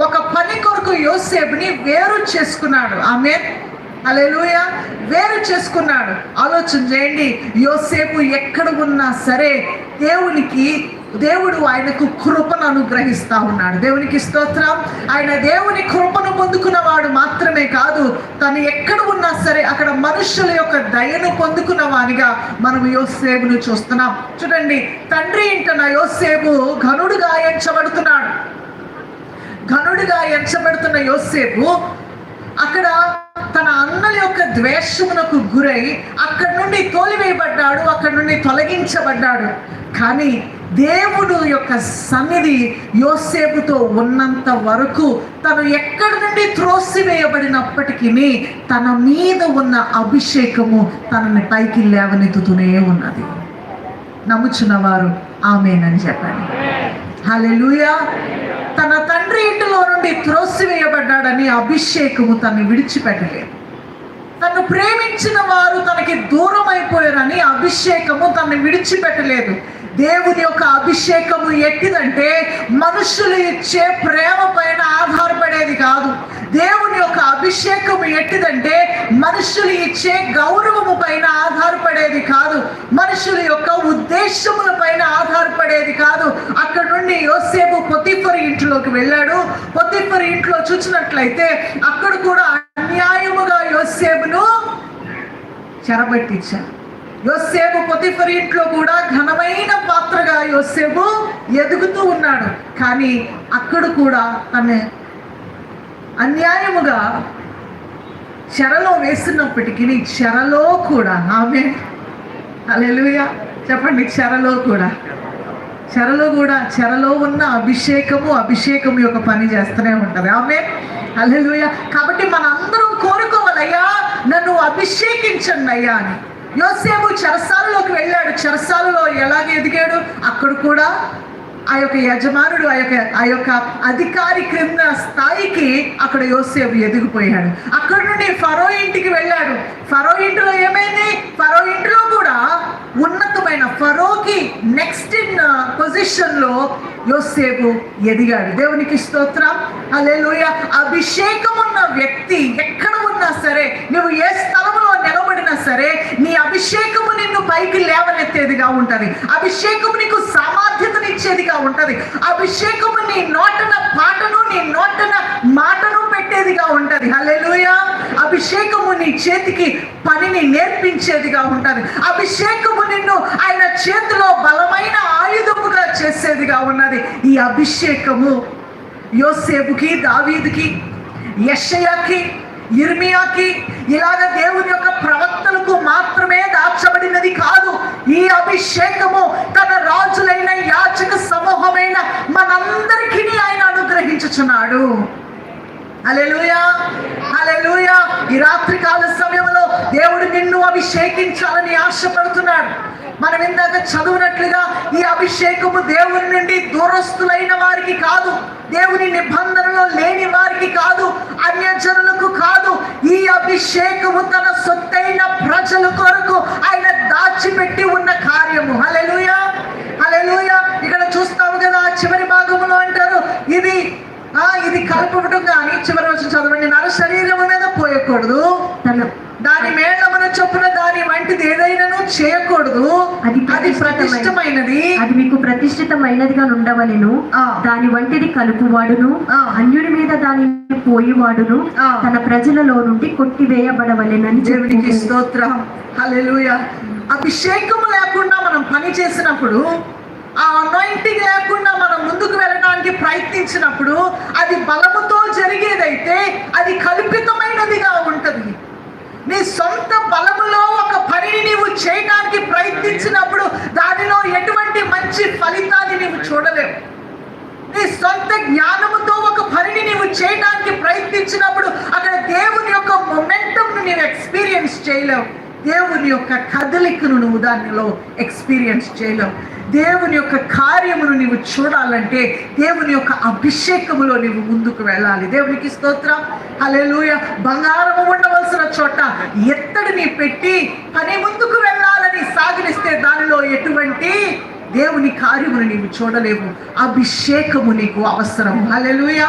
ఒక పని కొరకు యోసేపుని వేరు చేసుకున్నాడు. ఆమేన్, హల్లెలూయా. వేరు చేసుకున్నాడు. ఆలోచన చేయండి, యోసేపు ఎక్కడ ఉన్నా సరే దేవుడు ఆయనకు కృపను అనుగ్రహిస్తా ఉన్నాడు. దేవునికి స్తోత్రం. ఆయన దేవుని కృపను పొందుకున్నవాడు మాత్రమే కాదు, తను ఎక్కడ ఉన్నా సరే అక్కడ మనుషుల యొక్క దయను పొందుకున్న వానిగా మనం యోసేపును చూస్తున్నాం. చూడండి, తండ్రి ఇంటన యోసేపు ఘనుడుగా ఎంచబడుతున్నాడు. ఘనుడుగా ఎంచబడుతున్న యోసేపు అక్కడ తన అన్నల యొక్క ద్వేషమునకు గురై అక్కడి నుండి తోలివేయబడ్డాడు, అక్కడి నుండి తొలగించబడ్డాడు. కానీ దేవుడు యొక్క సన్నిధి యోసేపుతో ఉన్నంత వరకు తను ఎక్కడి నుండి త్రోసివేయబడినప్పటికీ తన మీద ఉన్న అభిషేకము తనని పైకి లేవనెత్తుతూనే ఉన్నది. నమ్ముచున్నవారు ఆమేనని చెప్పండి. హల్లెలూయా. తన తండ్రి ఇంటిలో నుండి త్రోసివేయబడ్డాడని అభిషేకము తను విడిచిపెట్టలేదు. తను ప్రేమించిన వారు తనకి దూరం అయిపోయారని అభిషేకము తను విడిచిపెట్టలేదు. దేవుని యొక్క అభిషేకము ఎట్టిదంటే మనుషులు ఇచ్చే ప్రేమ పైన ఆధారపడేది కాదు. దేవుని యొక్క అభిషేకము ఎట్టిదంటే మనుషులు ఇచ్చే గౌరవము పైన ఆధారపడేది కాదు, మనుషుల యొక్క ఉద్దేశముల పైన ఆధారపడేది కాదు. అక్కడ నుండి యోసేపు పొతిఫరు ఇంట్లోకి వెళ్ళాడు. పొతిఫరు ఇంట్లో చూసినట్లయితే అక్కడ కూడా అన్యాయముగా యోసేపును చెరబట్టించారు. యోసేపు పొతిఫరు ఇంట్లో కూడా ఘనమైన పాత్రగా యోసేపు ఎదుగుతూ ఉన్నాడు. కానీ అక్కడ కూడా తన అన్యాయముగా చెరలో వేసినప్పటికీ చెరలో కూడా ఆమేన్, హల్లెలూయా చెప్పండి. చెరలో ఉన్న అభిషేకము యొక్క పని చేస్తూనే ఉంటుంది. ఆమేన్, హల్లెలూయా. కాబట్టి మనందరం కోరుకోవాలయ్యా, నన్ను అభిషేకించండి అయ్యా అని. యోసేపు చెరసాలలోకి వెళ్ళాడు. చెరసాలలో ఎలాగ ఎదిగాడు? అక్కడ కూడా ఆ యొక్క యజమానుడు ఆ యొక్క అధికారి క్రింద స్థాయికి అక్కడ యోసేపు ఎదిగిపోయాడు. అక్కడ నుండి ఫరో ఇంటికి వెళ్ళాడు. ఫరో ఇంటిలో ఏమైంది? ఫరో ఇంటిలో కూడా ఉన్నతమైన ఫరోకి నెక్స్ట్ ఇన్ పొజిషన్ లో యోసేపు ఎదిగాడు. దేవునికి స్తోత్రం, హల్లెలూయా. అభిషేకం ఉన్న వ్యక్తి ఎక్కడ ఉన్నా సరే, నువ్వు ఏ స్థలంలో నిలబడినా సరే, నీ అభిషేకము నిన్ను పైకి లేవనెత్తేదిగా ఉంటది. అభిషేకము నీకు సామర్థ్యతనిచ్చేదిగా ఉంటది. అభిషేకము నీ నోటన పాటను, నీ నోటన మాటను పెట్టేదిగా ఉంటది. హల్లెలూయా. అభిషేకము నీ చేతికి పనిని నేర్పించేదిగా ఉంటది. అభిషేకము నిన్ను ఆయన చేతిలో బలమైన ఆయుధముగా చేసేదిగా ఉన్నది. ఈ అభిషేకము యోసేపుకి, దావీదుకి, యెషయాకి, యిర్మీయాకి, ఇలాగ దేవుని యొక్క ప్రవక్తలకు మాత్రమే దాచబడినది కాదు. ఈ అభిషేకము తన రాజులైన యాజక సమూహమైన మనందరికీ ఆయన అనుగ్రహించుచున్నాడు. హల్లెలూయా, హల్లెలూయా. ఈ రాత్రికాల సమయంలో దేవుడు నిన్ను అభిషేకించాలని ఆశపడుతున్నాడు. మనం ఇందాక చదువునట్లుగా ఈ అభిషేకము దేవుని నుండి దూరస్తులైన వారికి కాదు, దేవుని నిబంధనలో లేని వారికి కాదు, అన్యజనులకు కాదు. ఈ అభిషేకము తన సొత్తైన ప్రజల కొరకు ఆయన దాచిపెట్టి ఉన్న కార్యము. హల్లెలూయా, హల్లెలూయా. ఇక్కడ చూస్తాము కదా, చివరి భాగంలో అంటారు ఇది కలపడం కానీ, చివరి రోజు చదవండి, నర శరీరము మీద పోయకూడదు, దాని మేళమున చొప్పున దాని వంటిది ఏదైనాను చేయకూడదు, అది ప్రతిష్టమైనది, అది మీకు ప్రతిష్ఠితమైనదిగా ఉండవలెను. దాని వంటిది కలుపువాడును, అన్యుడి మీద దాని పోయివాడును తన ప్రజలలో నుండి కొట్టివేయబడవలెనని. దేవునికి స్తోత్రం, హల్లెలూయా. అభిషేకము లేకుండా మనం పని చేసినప్పుడు, ఆ అనాయింటింగ్ లేకుండా మనం ముందుకు వెళ్ళడానికి ప్రయత్నించినప్పుడు, అది బలముతో జరిగేదైతే అది కల్పితమైనదిగా ఉంటది. నీ సొంత బలములో ఒక పనిని నీవు చేయడానికి ప్రయత్నించినప్పుడు దానిలో ఎటువంటి మంచి ఫలితాన్ని నీవు చూడలేవు. నీ సొంత జ్ఞానముతో ఒక పనిని నీవు చేయడానికి ప్రయత్నించినప్పుడు అక్కడ దేవుని యొక్క మొమెంటంను నీవు ఎక్స్పీరియన్స్ చేయలేవు. దేవుని యొక్క కదలికను నువ్వు దానిలో ఎక్స్పీరియన్స్ చేయలేవు. దేవుని యొక్క కార్యమును నీవు చూడాలంటే దేవుని యొక్క అభిషేకములో నీవు ముందుకు వెళ్ళాలి. దేవునికి స్తోత్రం, హల్లెలూయా. బంగారము ఉండవలసిన చోట ఎత్తడిని పెట్టి పని ముందుకు వెళ్ళాలని సాగనిస్తే దానిలో ఎటువంటి దేవుని కార్యమును నీవు చూడలేవు. అభిషేకము నీకు అవసరం. హల్లెలూయా.